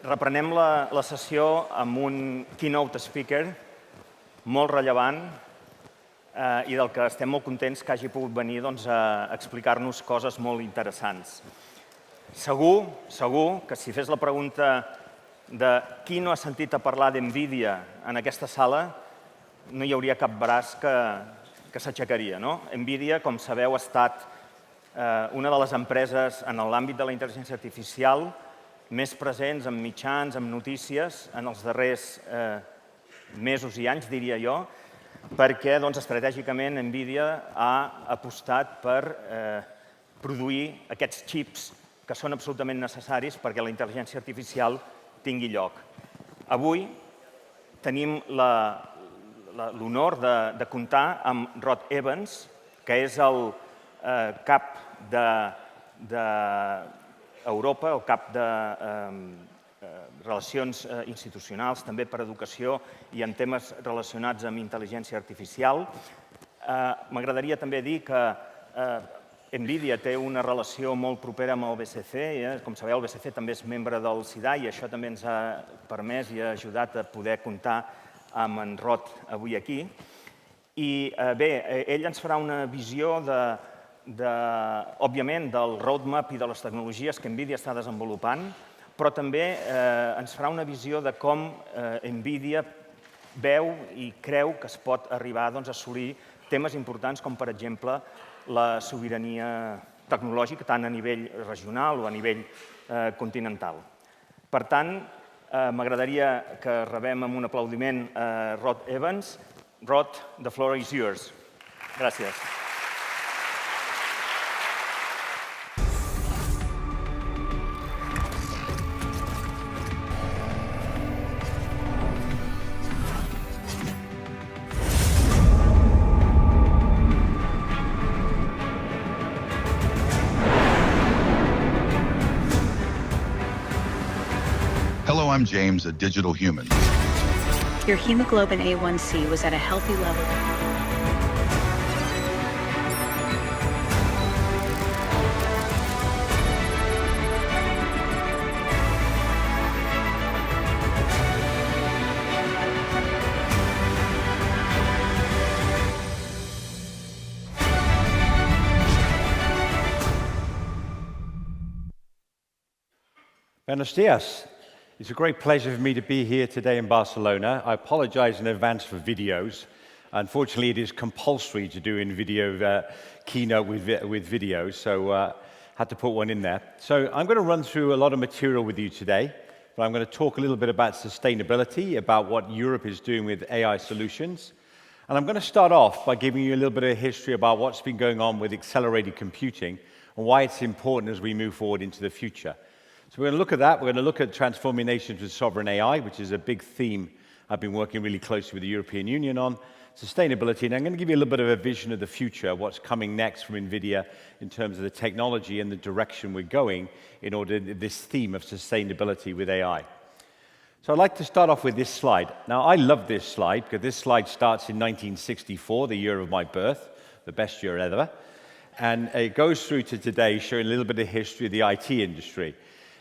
Reprenem la sessió amb un keynote speaker molt rellevant i del que estem molt contents que hagi pogut venir a explicar-nos coses molt interessants. Segur que si fes la pregunta de qui no ha sentit a parlar d'NVIDIA en aquesta sala, no hi hauria cap braç que s'aixecaria. NVIDIA, com sabeu, ha estat una de les empreses en l'àmbit de la intel·ligència artificial més presents en mitjans, en notícies, en els darrers mesos i anys, diria jo, perquè estratègicament NVIDIA ha apostat per produir aquests xips que són absolutament necessaris perquè la intel·ligència artificial tingui lloc. Avui tenim l'honor de comptar amb Rod Evans, que és el cap d'Europa, el cap de Relacions Institucionals, també per educació i en temes relacionats amb intel·ligència artificial. M'agradaria també dir que NVIDIA té una relació molt propera amb el BCC. Com sabeu, el BCC també és membre del SIDA i això també ens ha permès i ha ajudat a poder comptar amb en Rod avui aquí. I bé, ell ens farà una visió òbviament, del roadmap i de les tecnologies que NVIDIA està desenvolupant, però també ens farà una visió de com NVIDIA veu i creu que es pot arribar a assolir temes importants com, per exemple, la sobirania tecnològica, tant a nivell regional o a nivell continental. Per tant, m'agradaria que rebem amb un aplaudiment a Rod Evans. Rod, the floor is yours. Gràcies. Hello, I'm James, a digital human. Your hemoglobin A1C was at a healthy level. Buenos dias. It's a great pleasure for me to be here today in Barcelona. I apologize in advance for videos. Unfortunately, it is compulsory to do NVIDIA keynote with videos, so had to put one in there. So I'm going to run through a lot of material with you today, but I'm going to talk a little bit about sustainability, about what Europe is doing with AI solutions. And I'm going to start off by giving you a little bit of history about what's been going on with accelerated computing and why it's important as we move forward into the future. So we're going to look at that. We're going to look at transforming nations with sovereign AI, which is a big theme I've been working really closely with the European Union on, sustainability, and I'm going to give you a little bit of a vision of the future, what's coming next from NVIDIA in terms of the technology and the direction we're going in order to this theme of sustainability with AI. So I'd like to start off with this slide. Now, I love this slide because this slide starts in 1964, the year of my birth, the best year ever, and it goes through to today, showing a little bit of history of the IT industry.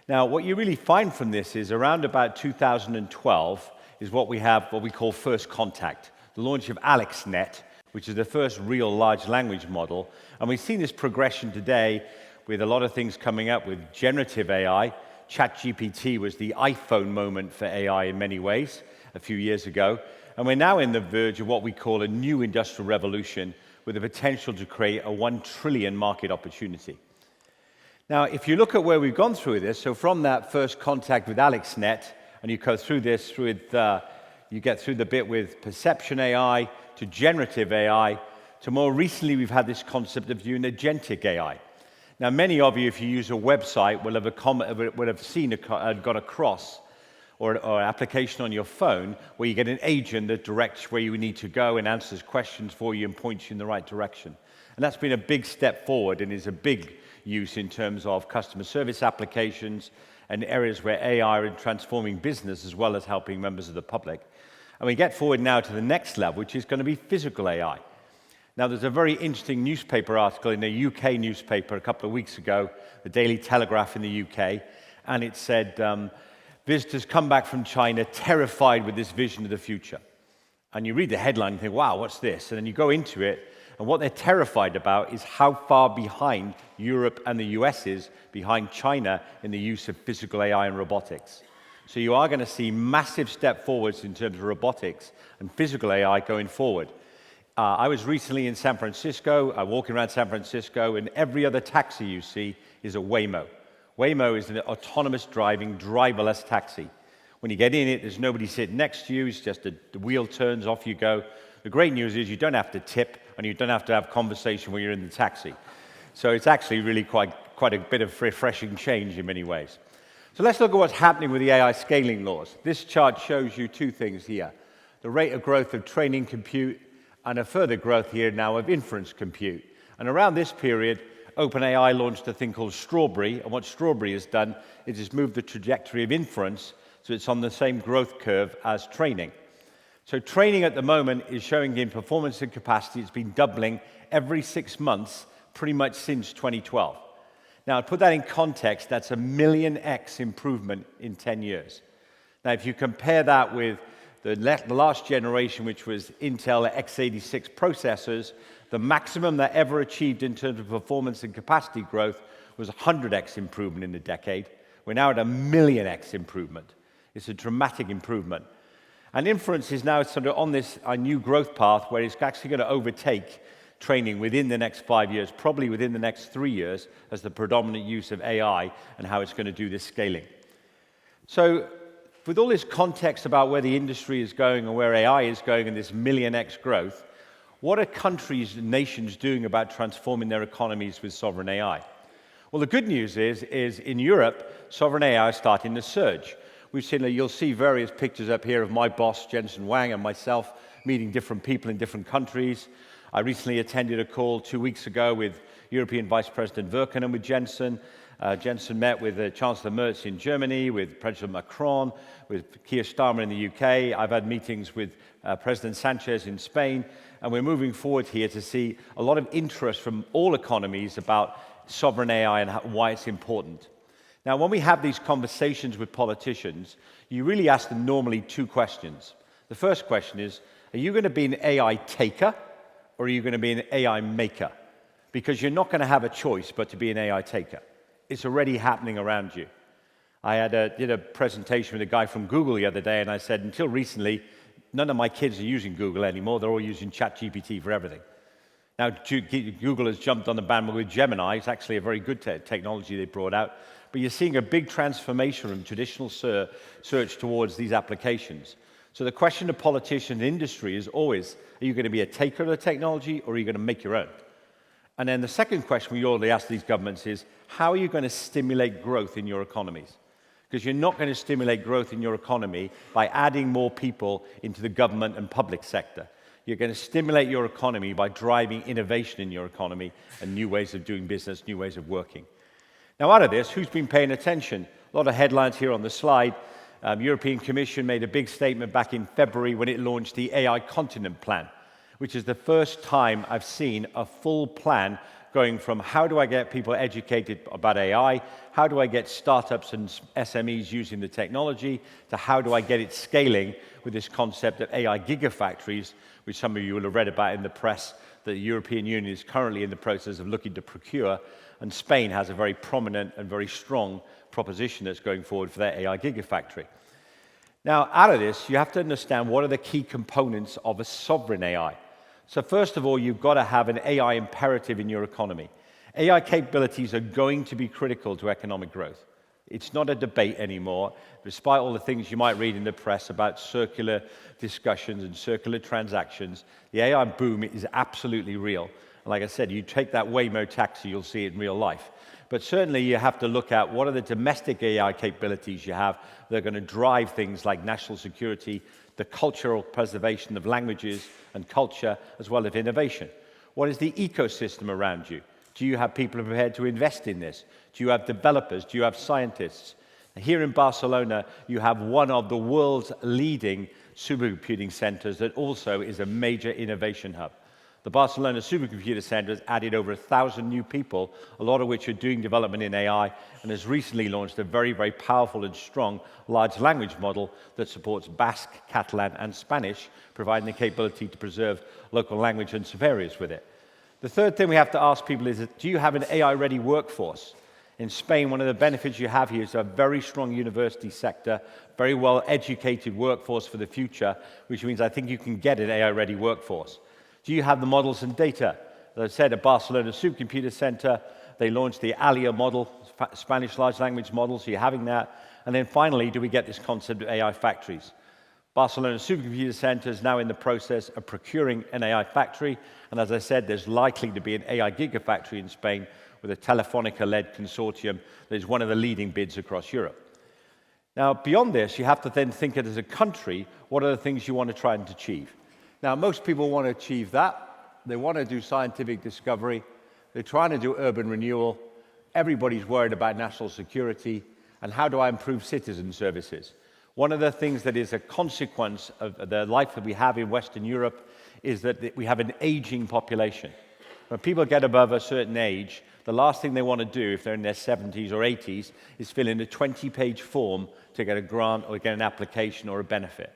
Now, what you really find from this is around about 2012 is what we have, what we call first contact, the launch of AlexNet, which is the first real large language model. And we've seen this progression today with a lot of things coming up with generative AI. ChatGPT was the iPhone moment for AI in many ways a few years ago. And we're now in the verge of what we call a new industrial revolution with the potential to create a 1 trillion market opportunity. Now, if you look at where we've gone through this, so from that first contact with AlexNet, and you go through this you get through the bit with perception AI to generative AI, to more recently we've had this concept of doing agentic AI. Now, many of you, if you use a website, will have seen got a cross or an application on your phone where you get an agent that directs where you need to go and answers questions for you and points you in the right direction. And that's been a big step forward and is a big use in terms of customer service applications and areas where AI are transforming business as well as helping members of the public. And we get forward now to the next level, which is going to be physical AI. Now, there's a very interesting newspaper article in a UK newspaper a couple of weeks ago, the Daily Telegraph in the UK, and it said visitors come back from China terrified with this vision of the future. And you read the headline and think, wow, what's this? And then you go into it, and what they're terrified about is how far behind Europe and the US is behind China in the use of physical AI and robotics. So you are going to see massive step forwards in terms of robotics and physical AI going forward. I was recently in San Francisco, walking around San Francisco, and every other taxi you see is a Waymo. Waymo is an autonomous driving, driverless taxi. When you get in it, there's nobody sitting next to you. It's just the wheel turns, off you go. The great news is you don't have to tip, and you don't have to have conversation when you're in the taxi. So it's actually really quite a bit of refreshing change in many ways. So let's look at what's happening with the AI scaling laws. This chart shows you two things here. The rate of growth of training compute and a further growth here now of inference compute. And around this period, OpenAI launched a thing called Strawberry, and what Strawberry has done is it's moved the trajectory of inference so it's on the same growth curve as training. So training at the moment is showing in performance and capacity. It's been doubling every 6 months, pretty much since 2012. Now, to put that in context, that's a 1,000,000x improvement in 10 years. Now, if you compare that with the last generation, which was Intel x86 processors, the maximum that ever achieved in terms of performance and capacity growth was 100x improvement in the decade. We're now at a 1,000,000x improvement. It's a dramatic improvement. And inference is now sort of on this new growth path where it's actually going to overtake training within the next 5 years, probably within the next 3 years, as the predominant use of AI and how it's going to do this scaling. So with all this context about where the industry is going and where AI is going and this 1,000,000x growth, what are countries and nations doing about transforming their economies with sovereign AI? Well, the good news is in Europe, sovereign AI is starting to surge. You'll see various pictures up here of my boss, Jensen Huang, and myself meeting different people in different countries. I recently attended a call 2 weeks ago with European Vice President Verken and with Jensen. Jensen met with Chancellor Merz in Germany, with President Macron, with Keir Starmer in the UK. I've had meetings with President Sanchez in Spain, and we're moving forward here to see a lot of interest from all economies about sovereign AI and why it's important. Now, when we have these conversations with politicians, you really ask them normally two questions. The first question is, are you going to be an AI taker or are you going to be an AI maker? Because you're not going to have a choice but to be an AI taker. It's already happening around you. I did a presentation with a guy from Google the other day, and I said, until recently, none of my kids are using Google anymore. They're all using ChatGPT for everything. Now, Google has jumped on the bandwagon with Gemini. It's actually a very good technology they brought out. But you're seeing a big transformation from traditional search towards these applications. So the question to politicians and industry is always, are you going to be a taker of the technology or are you going to make your own? And then the second question we already ask these governments is, how are you going to stimulate growth in your economies? Because you're not going to stimulate growth in your economy by adding more people into the government and public sector. You're going to stimulate your economy by driving innovation in your economy and new ways of doing business, new ways of working. Now, out of this, who's been paying attention? A lot of headlines here on the slide. European Commission made a big statement back in February when it launched the AI Continent Plan, which is the first time I've seen a full plan going from how do I get people educated about AI, how do I get startups and SMEs using the technology, to how do I get it scaling with this concept of AI gigafactories, which some of you will have read about in the press, that the European Union is currently in the process of looking to procure, and Spain has a very prominent and very strong proposition that's going forward for their AI gigafactory. Now, out of this, you have to understand what are the key components of a sovereign AI. So first of all, you've got to have an AI imperative in your economy. AI capabilities are going to be critical to economic growth. It's not a debate anymore, despite all the things you might read in the press about circular discussions and circular transactions. The AI boom is absolutely real. And like I said, you take that Waymo taxi, you'll see it in real life. But certainly you have to look at what are the domestic AI capabilities you have that are going to drive things like national security, the cultural preservation of languages and culture, as well as innovation. What is the ecosystem around you? Do you have people prepared to invest in this? Do you have developers? Do you have scientists? Here in Barcelona, you have one of the world's leading supercomputing centers that also is a major innovation hub. The Barcelona Supercomputer Center has added over 1,000 new people, a lot of which are doing development in AI, and has recently launched a very, very powerful and strong large language model that supports Basque, Catalan, and Spanish, providing the capability to preserve local language and some areas with it. The third thing we have to ask people is, do you have an AI-ready workforce? In Spain, one of the benefits you have here is a very strong university sector, very well-educated workforce for the future, which means I think you can get an AI-ready workforce. Do you have the models and data? As I said, at Barcelona Supercomputer Center, they launched the ALIA model, Spanish large language model, so you're having that. And then finally, do we get this concept of AI factories? Barcelona Supercomputer Center is now in the process of procuring an AI factory, and as I said, there's likely to be an AI gigafactory in Spain with a Telefonica-led consortium that is one of the leading bids across Europe. Now, beyond this, you have to then think as a country, what are the things you want to try and achieve? Now, most people want to achieve that. They want to do scientific discovery. They're trying to do urban renewal. Everybody's worried about national security. And how do I improve citizen services? One of the things that is a consequence of the life that we have in Western Europe is that we have an aging population. When people get above a certain age, the last thing they want to do if they're in their 70s or 80s is fill in a 20-page form to get a grant or get an application or a benefit.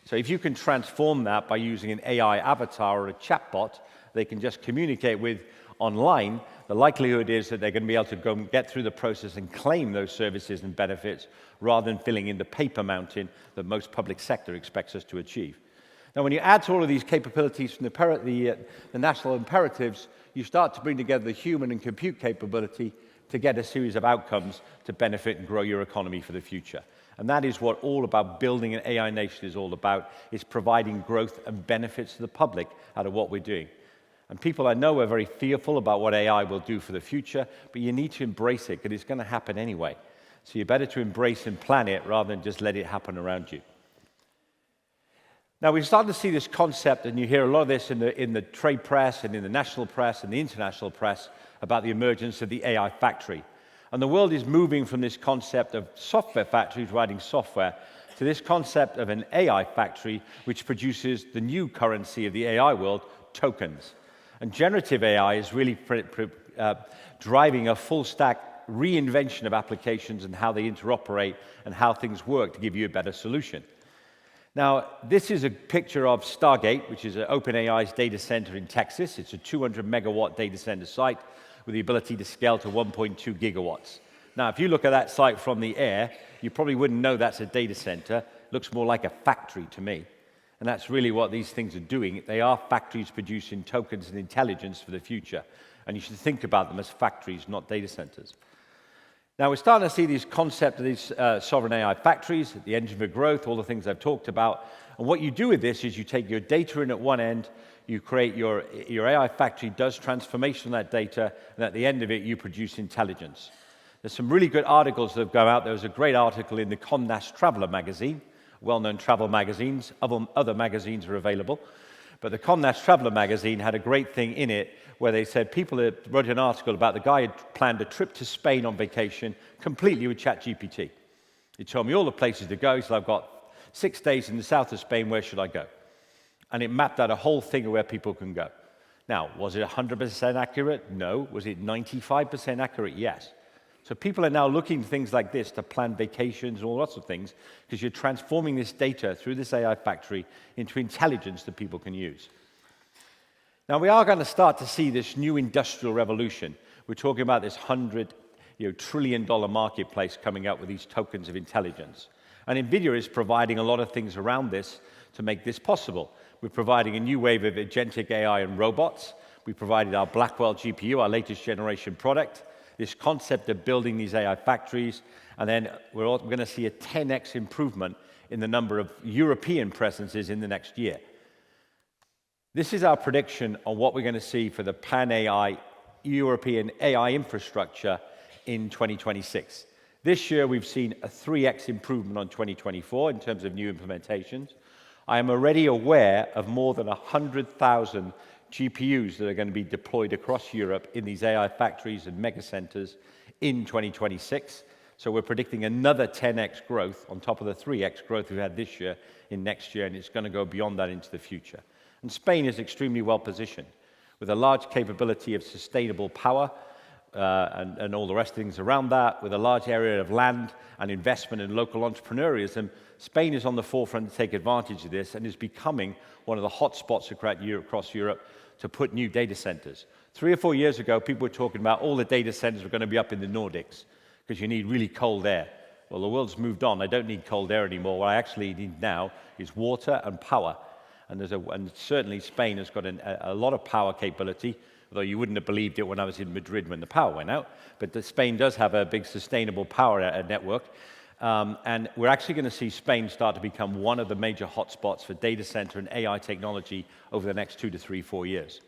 So if you can transform that by using an AI avatar or a chatbot they can just communicate with online, the likelihood is that they're going to be able to go and get through the process and claim those services and benefits rather than filling in the paper mountain that most public sector expects us to achieve. Now, when you add to all of these capabilities from the national imperatives, you start to bring together the human and compute capability to get a series of outcomes to benefit and grow your economy for the future. And that is what all about building an AI nation is all about, is providing growth and benefits to the public out of what we're doing. And people I know are very fearful about what AI will do for the future, but you need to embrace it because it's going to happen anyway. So you're better to embrace and plan it rather than just let it happen around you. Now, we're starting to see this concept, and you hear a lot of this in the trade press and in the national press and the international press about the emergence of the AI factory. And the world is moving from this concept of software factories writing software to this concept of an AI factory which produces the new currency of the AI world, tokens. And generative AI is really driving a full-stack reinvention of applications and how they interoperate and how things work to give you a better solution. Now, this is a picture of Stargate, which is OpenAI's data center in Texas. It's a 200-megawatt data center site with the ability to scale to 1.2 gigawatts. Now, if you look at that site from the air, you probably wouldn't know that's a data center. It looks more like a factory to me. And that's really what these things are doing. They are factories producing tokens and intelligence for the future. And you should think about them as factories, not data centers. Now, we're starting to see this concept of these sovereign AI factories, the engine for growth, all the things I've talked about. And what you do with this is you take your data in at one end, you create your AI factory, does transformation on that data, and at the end of it, you produce intelligence. There's some really good articles that have gone out. There was a great article in the Condé Nast Traveler magazine, well-known travel magazines. Other magazines are available. But the Condé Nast Traveler magazine had a great thing in it where they said people wrote an article about the guy had planned a trip to Spain on vacation completely with ChatGPT. He told me all the places to go. He said, I've got 6 days in the south of Spain. Where should I go? And it mapped out a whole thing of where people can go. Now, was it 100% accurate? No. Was it 95% accurate? Yes. So people are now looking at things like this to plan vacations and all sorts of things because you're transforming this data through this AI factory into intelligence that people can use. Now, we are going to start to see this new industrial revolution. We're talking about this $100 trillion marketplace coming out with these tokens of intelligence. And NVIDIA is providing a lot of things around this to make this possible. We're providing a new wave of agentic AI and robots. We provided our Blackwell GPU, our latest generation product, this concept of building these AI factories, and then we're going to see a 10x improvement in the number of European presences in the next year. This is our prediction on what we're going to see for the pan-AI European AI infrastructure in 2026. This year, we've seen a 3x improvement on 2024 in terms of new implementations. I am already aware of more than 100,000 GPUs that are going to be deployed across Europe in these AI factories and mega centers in 2026. So we're predicting another 10x growth on top of the 3x growth we've had this year in next year, and it's going to go beyond that into the future. And Spain is extremely well positioned. with a large capability of sustainable power and all the rest of things around that, with a large area of land and investment in local entrepreneurialism. Spain is on the forefront to take advantage of this and is becoming one of the hotspots across Europe to put new data centers. 3 or 4 years ago, people were talking about all the data centers were going to be up in the Nordics because you need really cold air. Well, the world's moved on. I don't need cold air anymore. What I actually need now is water and power. And certainly Spain has got a lot of power capability, although you wouldn't have believed it when I was in Madrid when the power went out. But Spain does have a big sustainable power network. And we're actually going to see Spain start to become one of the major hotspots for data center and AI technology over the next 2 to 3, 4 years.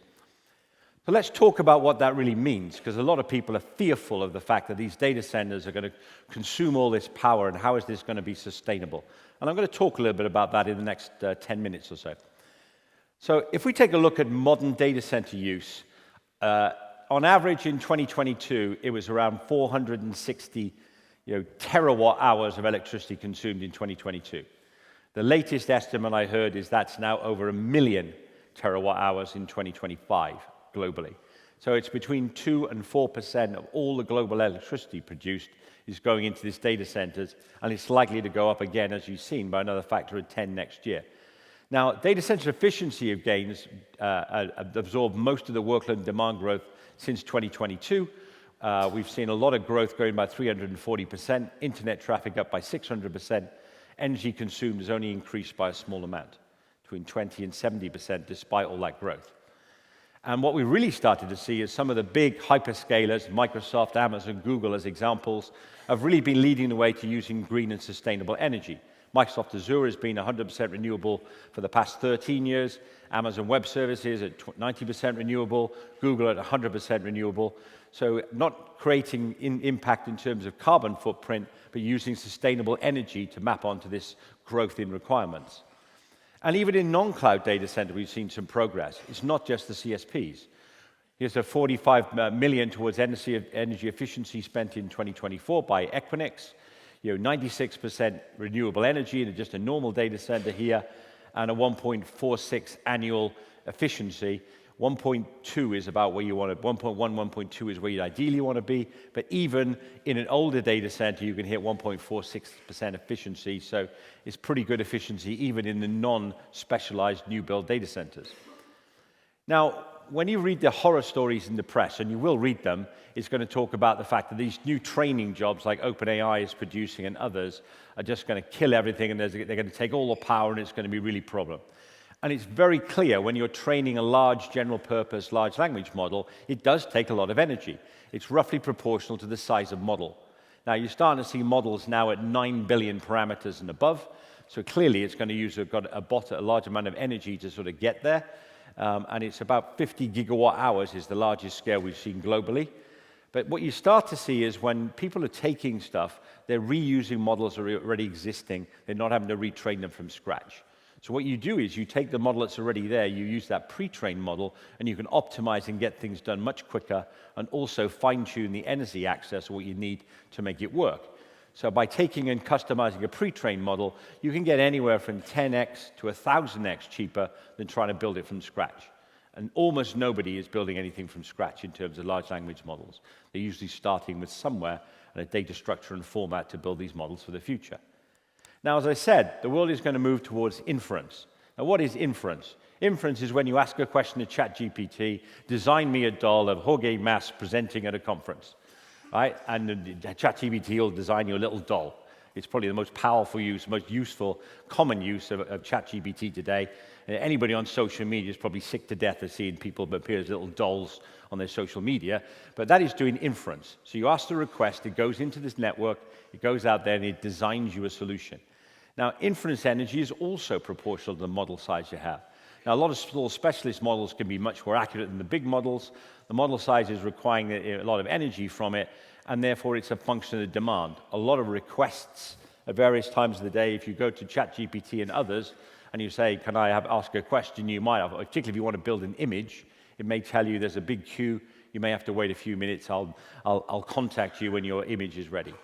So let's talk about what that really means, because a lot of people are fearful of the fact that these data centers are going to consume all this power, and how is this going to be sustainable? And I'm going to talk a little bit about that in the next 10 minutes or so. So if we take a look at modern data center use, on average in 2022, it was around 460 terawatt hours of electricity consumed in 2022. The latest estimate I heard is that's now over 1 million terawatt hours in 2025 globally. So it's between 2 and 4% of all the global electricity produced is going into these data centers, and it's likely to go up again, as you've seen, by another factor of 10 next year. Now, data center efficiency of gains absorbed most of the workload and demand growth since 2022. We've seen a lot of growth going by 340%, internet traffic up by 600%, energy consumed has only increased by a small amount, between 20 and 70% despite all that growth. And what we really started to see is some of the big hyperscalers, Microsoft, Amazon, Google as examples, have really been leading the way to using green and sustainable energy. Microsoft Azure has been 100% renewable for the past 13 years, Amazon Web Services at 90% renewable, Google at 100% renewable. So not creating impact in terms of carbon footprint, but using sustainable energy to map onto this growth in requirements. And even in non-cloud data center, we've seen some progress. It's not just the CSPs. Here's a 45 million towards energy efficiency spent in 2024 by Equinix. 96% renewable energy in just a normal data center here, and a 1.46 annual efficiency. 1.2 is about where you want to, 1.1, 1.2 is where you ideally want to be, but even in an older data center, you can hit 1.46% efficiency, so it's pretty good efficiency even in the non-specialized new build data centers. Now, when you read the horror stories in the press, and you will read them, it's going to talk about the fact that these new training jobs like OpenAI is producing and others are just going to kill everything, and they're going to take all the power, and it's going to be really a problem. And it's very clear when you're training a large general-purpose large language model, it does take a lot of energy. It's roughly proportional to the size of model. Now, you're starting to see models now at 9 billion parameters and above, so clearly it's going to use a large amount of energy to sort of get there, and it's about 50 gigawatt hours is the largest scale we've seen globally. But what you start to see is when people are taking stuff, they're reusing models that are already existing, they're not having to retrain them from scratch. So what you do is you take the model that's already there, you use that pre-trained model, and you can optimize and get things done much quicker, and also fine-tune the energy access, what you need to make it work. So by taking and customizing a pre-trained model, you can get anywhere from 10x to 1,000x cheaper than trying to build it from scratch. And almost nobody is building anything from scratch in terms of large language models. They're usually starting with somewhere and a data structure and format to build these models for the future. Now, as I said, the world is going to move towards inference. Now, what is inference? Inference is when you ask a question to ChatGPT, design me a doll of Jorge Mas presenting at a conference, right? And ChatGPT will design you a little doll. It's probably the most powerful use, most useful, common use of ChatGPT today. Anybody on social media is probably sick to death of seeing people appear as little dolls on their social media, but that is doing inference. So you ask the request, it goes into this network, it goes out there, and it designs you a solution. Now, inference energy is also proportional to the model size you have. Now, a lot of small specialist models can be much more accurate than the big models. The model size is requiring a lot of energy from it, and therefore it's a function of the demand. A lot of requests at various times of the day, if you go to ChatGPT and others, and you say, can I ask a question, you might have, particularly if you want to build an image, it may tell you there's a big queue, you may have to wait a few minutes, I'll contact you when your image is ready.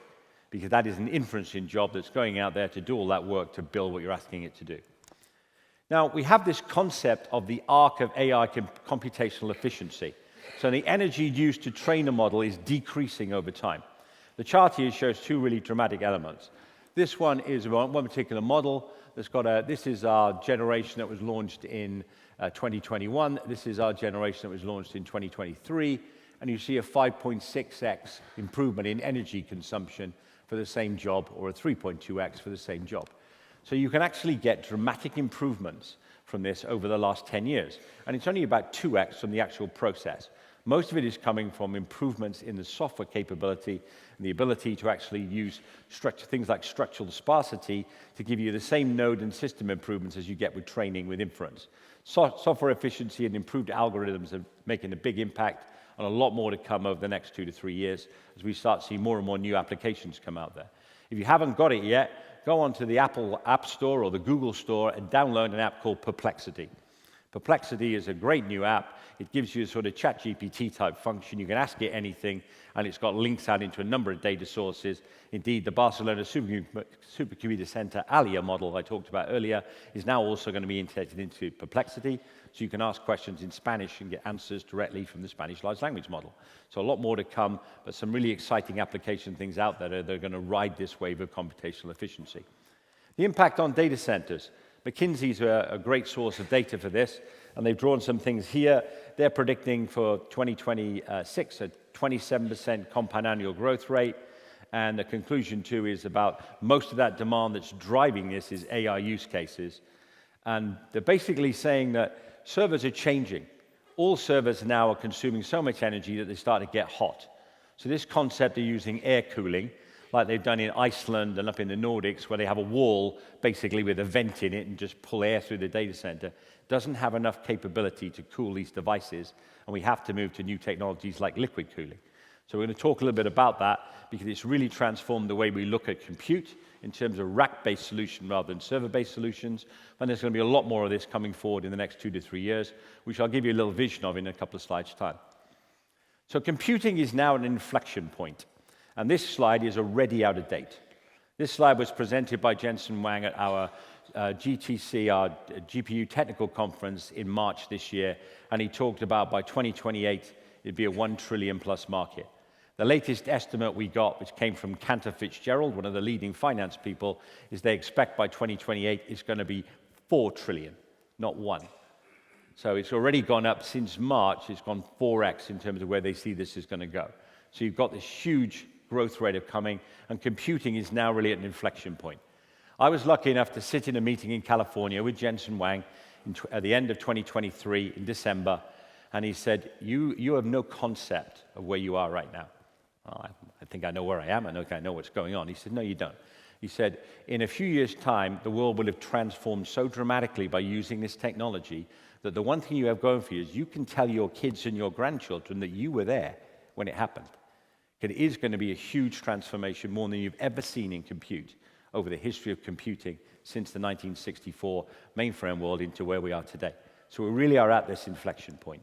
Because that is an inferencing job that's going out there to do all that work to build what you're asking it to do. Now, we have this concept of the arc of AI computational efficiency. So the energy used to train a model is decreasing over time. The chart here shows two really dramatic elements. This one is one particular model that's got this is our generation that was launched in 2021. This is our generation that was launched in 2023. And you see a 5.6x improvement in energy consumption for the same job, or a 3.2x for the same job. So you can actually get dramatic improvements from this over the last 10 years. And it's only about 2x from the actual process. Most of it is coming from improvements in the software capability and the ability to actually use things like structural sparsity to give you the same node and system improvements as you get with training with inference. Software efficiency and improved algorithms are making a big impact, and a lot more to come over the next 2 to 3 years as we start seeing more and more new applications come out there. If you haven't got it yet, go onto the Apple App Store or the Google Store and download an app called Perplexity. Perplexity is a great new app. It gives you a sort of ChatGPT type function. You can ask it anything, and it's got links out into a number of data sources. Indeed, the Barcelona Supercomputing Center ALIA model I talked about earlier is now also going to be integrated into Perplexity, so you can ask questions in Spanish and get answers directly from the Spanish large language model. So a lot more to come, but some really exciting application things out there that are going to ride this wave of computational efficiency. The impact on data centers. McKinsey's a great source of data for this, and they've drawn some things here. They're predicting for 2026 a 27% compound annual growth rate, and the conclusion too is about most of that demand that's driving this is AI use cases. And they're basically saying that servers are changing. All servers now are consuming so much energy that they start to get hot. So this concept of using air cooling, like they've done in Iceland and up in the Nordics, where they have a wall basically with a vent in it and just pull air through the data center, doesn't have enough capability to cool these devices, and we have to move to new technologies like liquid cooling. So we're going to talk a little bit about that because it's really transformed the way we look at compute in terms of rack-based solution rather than server-based solutions. And there's going to be a lot more of this coming forward in the next 2 to 3 years, which I'll give you a little vision of in a couple of slides' time. So computing is now an inflection point. And this slide is already out of date. This slide was presented by Jensen Huang at our GTC, our GPU technical conference in March this year, and he talked about by 2028, it'd be a $1 trillion plus market. The latest estimate we got, which came from Cantor Fitzgerald, one of the leading finance people, is they expect by 2028 it's going to be 4 trillion, not 1. So it's already gone up since March. It's gone 4x in terms of where they see this is going to go. So you've got this huge growth rate of coming, and computing is now really at an inflection point. I was lucky enough to sit in a meeting in California with Jensen Huang at the end of 2023 in December, and he said, you have no concept of where you are right now. Well, I think I know where I am. I know what's going on. He said, no, you don't. He said, in a few years' time, the world will have transformed so dramatically by using this technology that the one thing you have going for you is you can tell your kids and your grandchildren that you were there when it happened. It is going to be a huge transformation, more than you've ever seen in compute over the history of computing since the 1964 mainframe world into where we are today. So we really are at this inflection point.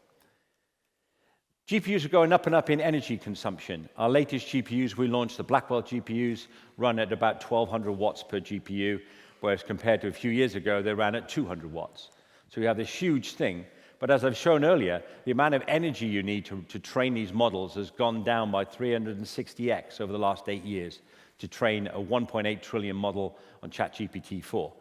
GPUs are going up and up in energy consumption. Our latest GPUs, we launched the Blackwell GPUs, run at about 1,200 watts per GPU, whereas compared to a few years ago, they ran at 200 watts. So we have this huge thing. But as I've shown earlier, the amount of energy you need to train these models has gone down by 360x over the last 8 years to train a 1.8 trillion model on ChatGPT-4.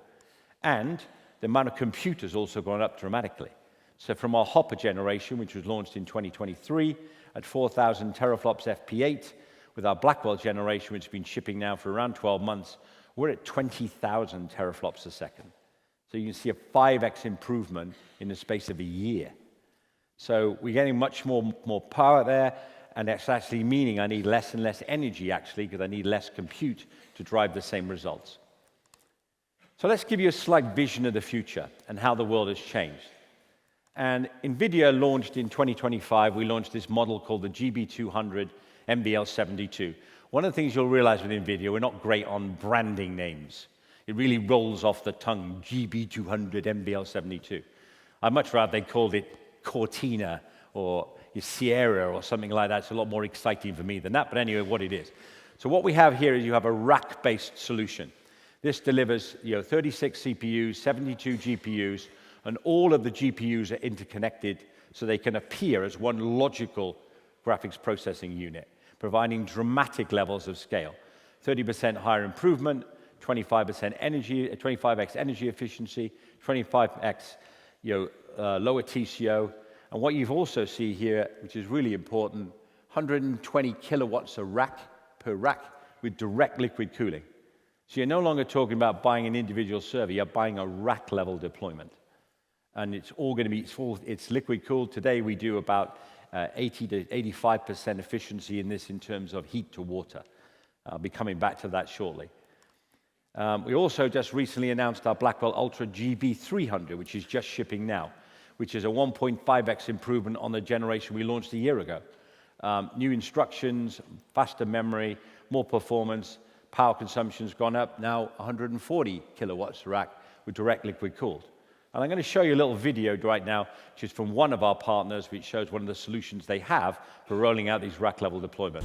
And the amount of compute has also gone up dramatically. So from our Hopper generation, which was launched in 2023 at 4,000 teraflops FP8, with our Blackwell generation, which has been shipping now for around 12 months, we're at 20,000 teraflops a second. So you can see a 5x improvement in the space of a year. So we're getting much more power there, and that's actually meaning I need less and less energy, actually, because I need less compute to drive the same results. So let's give you a slight vision of the future and how the world has changed. And NVIDIA launched in 2025, we launched this model called the GB200 NVL72. One of the things you'll realize with NVIDIA, we're not great on branding names. It really rolls off the tongue, GB200 NVL72. I'd much rather they called it Cortina or Sierra or something like that. It's a lot more exciting for me than that, but anyway, what it is. So what we have here is you have a rack-based solution. This delivers 36 CPUs, 72 GPUs, and all of the GPUs are interconnected so they can appear as one logical graphics processing unit, providing dramatic levels of scale. 30% higher improvement, 25x energy efficiency, 25x lower TCO. And what you've also see here, which is really important, 120 kilowatts per rack with direct liquid cooling. So you're no longer talking about buying an individual server, you're buying a rack-level deployment. And it's all going to be, it's liquid cooled. Today we do about 80 to 85% efficiency in this in terms of heat to water. I'll be coming back to that shortly. We also just recently announced our Blackwell Ultra GB300, which is just shipping now, which is a 1.5x improvement on the generation we launched a year ago. New instructions, faster memory, more performance, power consumption's gone up, now 140 kilowatts a rack with direct liquid cooled. And I'm going to show you a little video right now, which is from one of our partners, which shows one of the solutions they have for rolling out these rack-level deployments.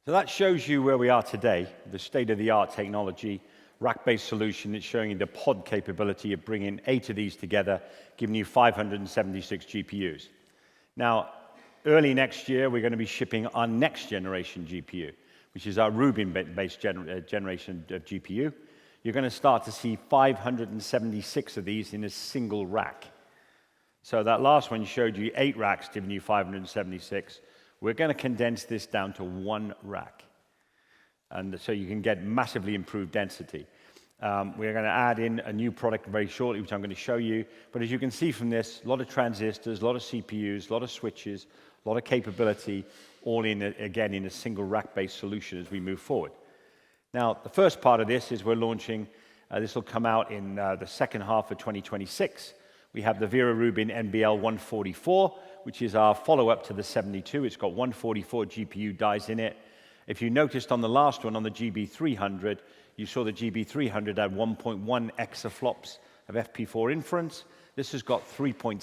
So that shows you where we are today, the state-of-the-art technology, rack-based solution. It's showing you the pod capability of bringing 8 of these together, giving you 576 GPUs. Now, early next year, we're going to be shipping our next generation GPU, which is our Rubin-based generation of GPU. You're going to start to see 576 of these in a single rack. So that last one showed you 8 racks, giving you 576. We're going to condense this down to 1 rack. And so you can get massively improved density. We're going to add in a new product very shortly, which I'm going to show you. But as you can see from this, a lot of transistors, a lot of CPUs, a lot of switches, a lot of capability, all in, again, in a single rack-based solution as we move forward. Now, the first part of this is we're launching, this will come out in the second half of 2026. We have the Vera Rubin NBL 144, which is our follow-up to the 72. It's got 144 GPU dies in it. If you noticed on the last one, on the GB300, you saw the GB300 had 1.1 exaflops of FP4 inference. This has got 3.6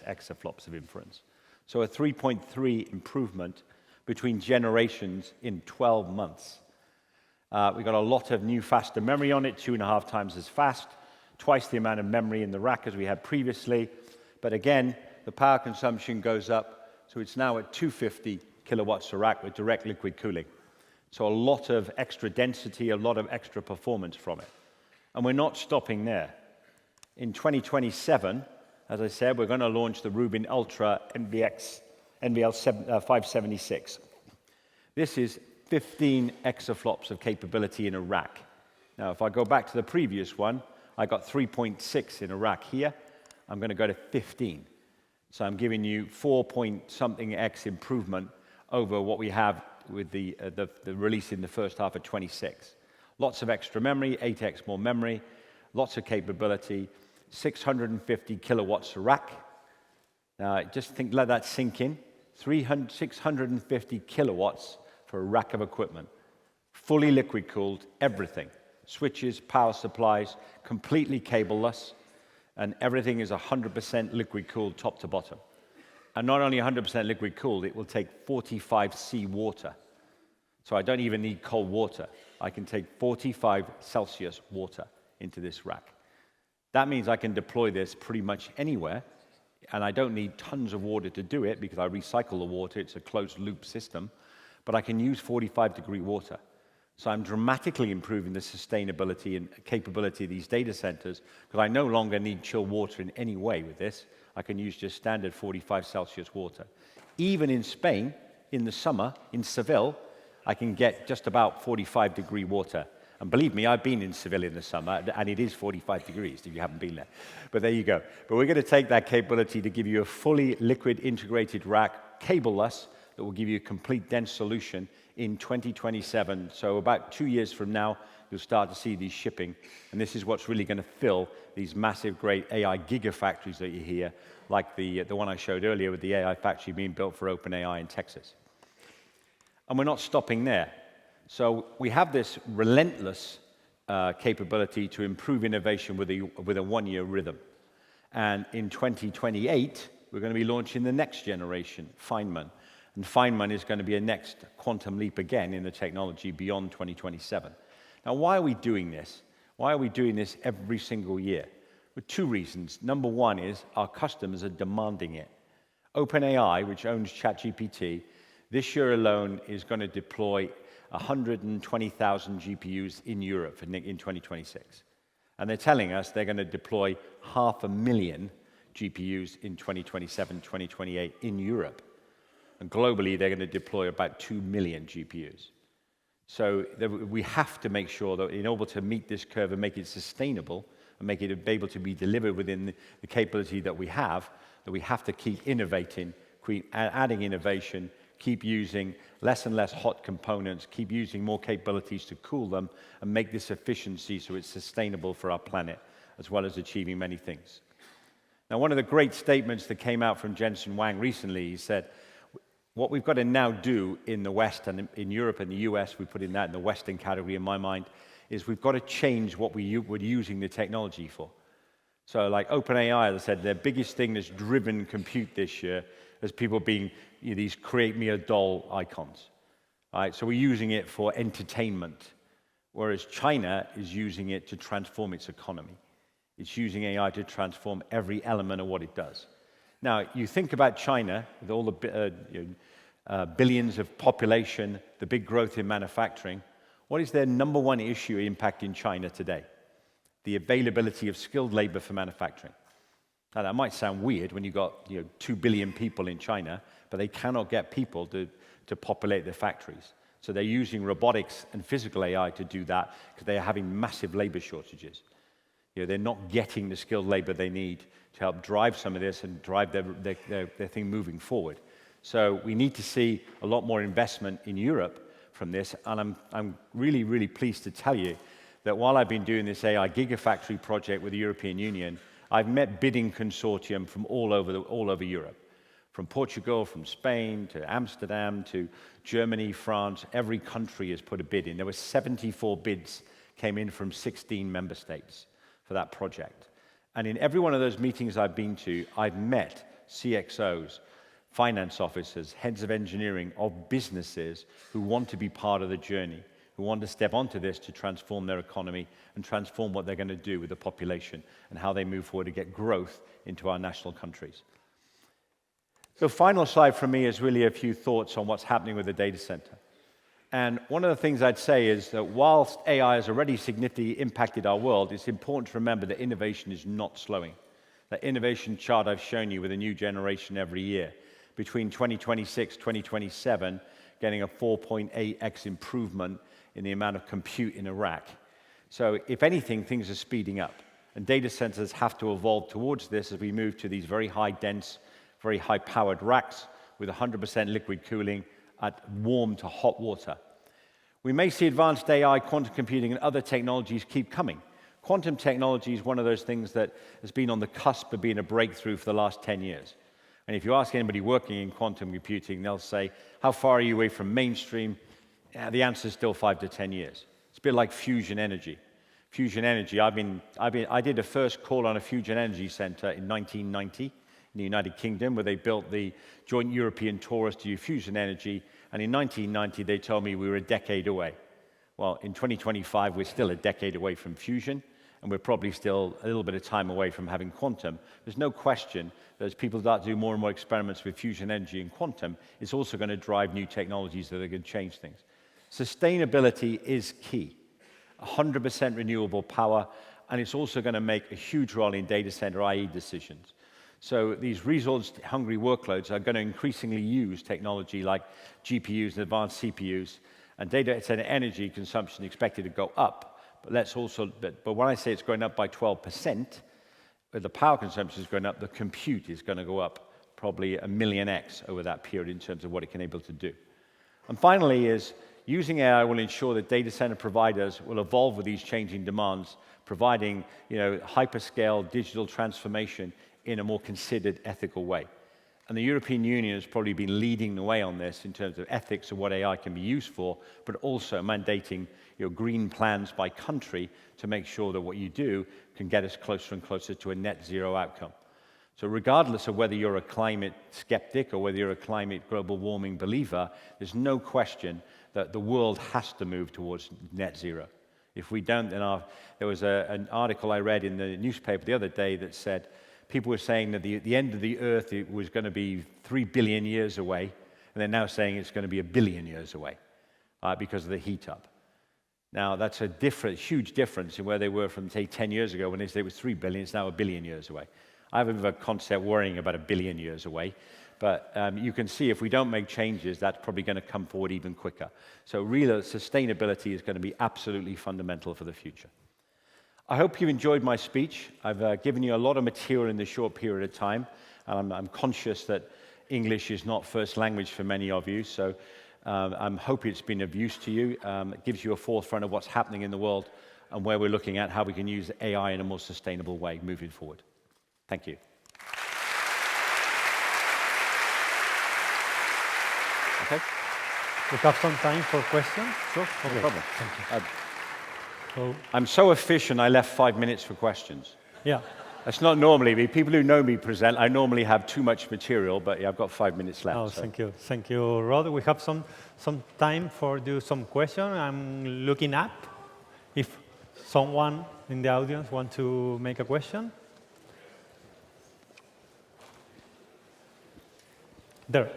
exaflops of inference. So a 3.3 improvement between generations in 12 months. We've got a lot of new faster memory on it, 2.5 times as fast, twice the amount of memory in the rack as we had previously. But again, the power consumption goes up, so it's now at 250 kilowatts a rack with direct liquid cooling. So a lot of extra density, a lot of extra performance from it. And we're not stopping there. In 2027, as I said, we're going to launch the Rubin Ultra NVL 576. This is 15 exaflops of capability in a rack. Now, if I go back to the previous one, I got 3.6 in a rack here. I'm going to go to 15. So I'm giving you 4-point-something X improvement over what we have with the release in the first half of 26. Lots of extra memory, 8x more memory, lots of capability, 650 kilowatts a rack. Now, just let that sink in. 650 kilowatts for a rack of equipment. Fully liquid-cooled, everything. Switches, power supplies, completely cableless, and everything is 100% liquid-cooled top to bottom. And not only 100% liquid-cooled, it will take 45 C water. So I don't even need cold water. I can take 45 Celsius water into this rack. That means I can deploy this pretty much anywhere, and I don't need tons of water to do it because I recycle the water. It's a closed-loop system. But I can use 45-degree water. So I'm dramatically improving the sustainability and capability of these data centers because I no longer need chilled water in any way with this. I can use just standard 45 Celsius water. Even in Spain, in the summer, in Seville, I can get just about 45-degree water. And believe me, I've been in Seville in the summer, and it is 45 degrees if you haven't been there. But there you go. But we're going to take that capability to give you a fully liquid integrated rack, cableless, that will give you a complete dense solution in 2027. So about 2 years from now, you'll start to see these shipping. And this is what's really going to fill these massive, great AI gigafactories that you hear, like the one I showed earlier with the AI factory being built for OpenAI in Texas. And we're not stopping there. So we have this relentless capability to improve innovation with a one-year rhythm. And in 2028, we're going to be launching the next generation, Feynman. And Feynman is going to be a next quantum leap again in the technology beyond 2027. Now, why are we doing this? Why are we doing this every single year? With two reasons. Number one is our customers are demanding it. OpenAI, which owns ChatGPT, this year alone is going to deploy 120,000 GPUs in Europe in 2026. And they're telling us they're going to deploy 500,000 GPUs in 2027, 2028 in Europe. And globally, they're going to deploy about 2 million GPUs. So we have to make sure that in order to meet this curve and make it sustainable and make it able to be delivered within the capability that we have to keep innovating, keep adding innovation, keep using less and less hot components, keep using more capabilities to cool them, and make this efficiency so it's sustainable for our planet, as well as achieving many things. Now, one of the great statements that came out from Jensen Huang recently, he said, what we've got to now do in the West and in Europe and the US, we put in that in the Western category in my mind, is we've got to change what we're using the technology for. So like OpenAI, as I said, their biggest thing that's driven compute this year is people being these create me a doll icons. Right? So we're using it for entertainment, whereas China is using it to transform its economy. It's using AI to transform every element of what it does. Now, you think about China, with all the billions of population, the big growth in manufacturing, what is their number one issue impacting China today? The availability of skilled labor for manufacturing. Now, that might sound weird when you've got 2 billion people in China, but they cannot get people to populate their factories. So they're using robotics and physical AI to do that because they are having massive labor shortages. They're not getting the skilled labor they need to help drive some of this and drive their thing moving forward. So we need to see a lot more investment in Europe from this, and I'm really, really pleased to tell you that while I've been doing this AI Gigafactory project with the European Union, I've met bidding consortium from all over Europe, from Portugal, from Spain, to Amsterdam, to Germany, France. Every country has put a bid in. There were 74 bids came in from 16 member states for that project. And in every one of those meetings I've been to, I've met CXOs, finance officers, heads of engineering, of businesses who want to be part of the journey, who want to step onto this to transform their economy and transform what they're going to do with the population and how they move forward to get growth into our national countries. So final slide from me is really a few thoughts on what's happening with the data center. And one of the things I'd say is that whilst AI has already significantly impacted our world, it's important to remember that innovation is not slowing. That innovation chart I've shown you with a new generation every year, between 2026, 2027, getting a 4.8x improvement in the amount of compute in a rack. So if anything, things are speeding up. And data centers have to evolve towards this as we move to these very high dense, very high powered racks with 100% liquid cooling at warm to hot water. We may see advanced AI, quantum computing, and other technologies keep coming. Quantum technology is one of those things that has been on the cusp of being a breakthrough for the last 10 years. And if you ask anybody working in quantum computing, they'll say, how far are you away from mainstream? Yeah, the answer is still 5 to 10 years. It's a bit like fusion energy. Fusion energy, I did a first call on a fusion energy center in 1990 in the United Kingdom, where they built the joint European torus to use fusion energy. And in 1990, they told me we were a decade away. Well, in 2025, we're still a decade away from fusion, and we're probably still a little bit of time away from having quantum. There's no question that as people start to do more and more experiments with fusion energy and quantum, it's also going to drive new technologies that are going to change things. Sustainability is key. 100% renewable power, and it's also going to make a huge role in data center IE decisions. So these resource-hungry workloads are going to increasingly use technology like GPUs and advanced CPUs, and data center energy consumption is expected to go up. But when I say it's going up by 12%, but the power consumption is going up, the compute is going to go up probably 1,000,000x over that period in terms of what it can able to do. And finally is, using AI will ensure that data center providers will evolve with these changing demands, providing hyperscale digital transformation in a more considered, ethical way. And the European Union has probably been leading the way on this in terms of ethics of what AI can be used for, but also mandating green plans by country to make sure that what you do can get us closer and closer to a net zero outcome. So regardless of whether you're a climate skeptic or whether you're a climate global warming believer, there's no question that the world has to move towards net zero. If we don't, then there was an article I read in the newspaper the other day that said, people were saying that the end of the Earth was going to be 3 billion years away, and they're now saying it's going to be 1 billion years away because of the heat up. Now, that's a huge difference in where they were from, say, 10 years ago when they said it was 3 billion, it's now 1 billion years away. I have a concept worrying about 1 billion years away, but you can see if we don't make changes, that's probably going to come forward even quicker. So real sustainability is going to be absolutely fundamental for the future. I hope you enjoyed my speech. I've given you a lot of material in this short period of time, and I'm conscious that English is not first language for many of you, so I'm hoping it's been of use to you. It gives you a forefront of what's happening in the world and where we're looking at how we can use AI in a more sustainable way moving forward. Thank you. Okay. We have some time for questions. Sure, no problem. Thank you. I'm so efficient, I left 5 minutes for questions. Yeah. That's not normally. People who know me present, I normally have too much material, but yeah, I've got 5 minutes left. Oh, so. thank you. Thank you, Rod. We have some time for some questions. I'm looking up if someone in the audience wants to make a question. There.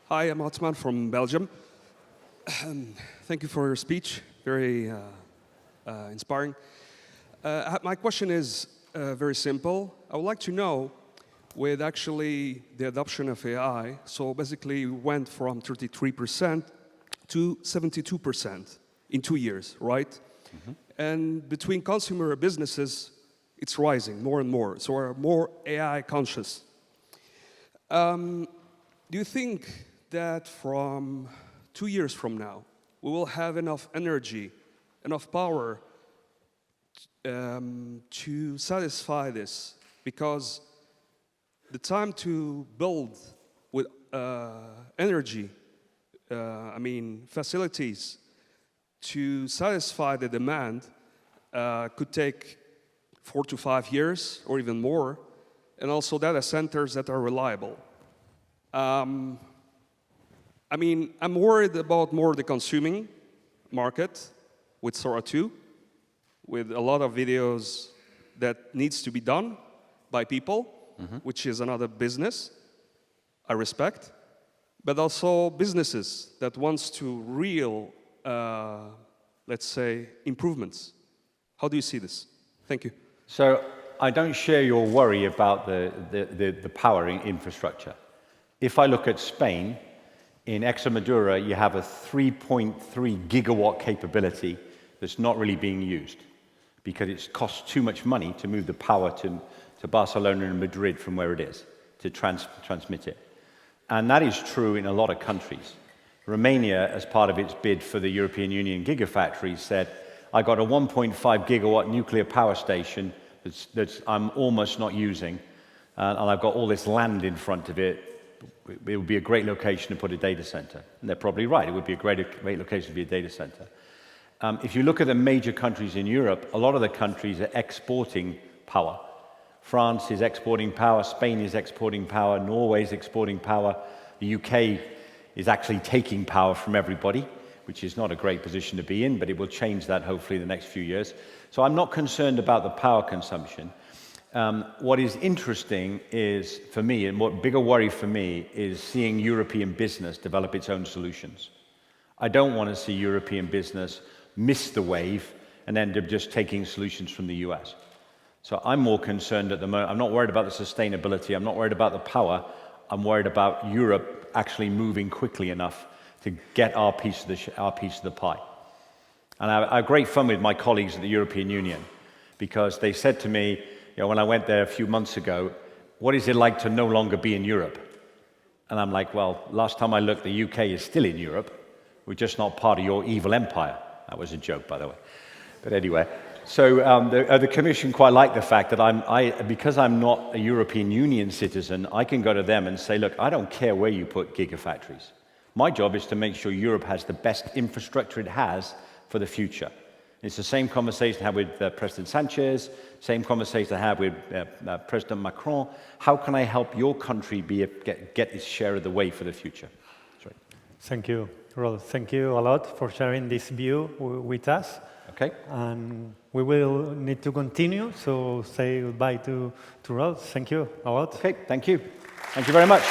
Hi, I'm Otsman from Belgium. Thank you for your speech, very inspiring. My question is very simple. I would like to know, with actually the adoption of AI, so basically we went from 33% to 72% in 2 years, right? Mm-hmm. And between consumer businesses, it's rising more and more, so we're more AI conscious. Do you think that from 2 years from now, we will have enough energy, enough power to satisfy this? Because the time to build with energy, facilities to satisfy the demand could take 4 to 5 years or even more, and also data centers that are reliable. I'm worried about more the consuming market with Sora 2, with a lot of videos that needs to be done by people, which is another business I respect, but also businesses that wants to real, let's say, improvements. How do you see this? Thank you. So I don't share your worry about the power infrastructure. If I look at Spain, in Extremadura, you have a 3.3 gigawatt capability that's not really being used because it costs too much money to move the power to Barcelona and Madrid from where it is, to transmit it. And that is true in a lot of countries. Romania, as part of its bid for the European Union Gigafactory, said, I got a 1.5 gigawatt nuclear power station that's I'm almost not using, and I've got all this land in front of it. It would be a great location to put a data center. And they're probably right. It would be a great location to be a data center. If you look at the major countries in Europe, a lot of the countries are exporting power. France is exporting power. Spain is exporting power. Norway is exporting power. The UK is actually taking power from everybody. which is not a great position to be in, but it will change that hopefully in the next few years. So I'm not concerned about the power consumption. What is interesting is, for me, and what bigger worry for me, is seeing European business develop its own solutions. I don't want to see European business miss the wave and end up just taking solutions from the US. So I'm more concerned at the moment. I'm not worried about the sustainability. I'm not worried about the power. I'm worried about Europe actually moving quickly enough to get our piece of the pie. And I had great fun with my colleagues at the European Union, because they said to me, when I went there a few months ago, what is it like to no longer be in Europe? And I'm like, well, last time I looked, the UK is still in Europe. We're just not part of your evil empire. That was a joke, by the way. But anyway, so the Commission quite liked the fact that because I'm not a European Union citizen, I can go to them and say, look, I don't care where you put gigafactories. My job is to make sure Europe has the best infrastructure it has for the future. It's the same conversation I had with President Sanchez, same conversation I had with President Macron. How can I help your country get its share of the way for the future? Sorry. Thank you, Rod. Thank you a lot for sharing this view with us. Okay. And we will need to continue, so say goodbye to Rod. Thank you a lot. Okay, thank you. Thank you very much.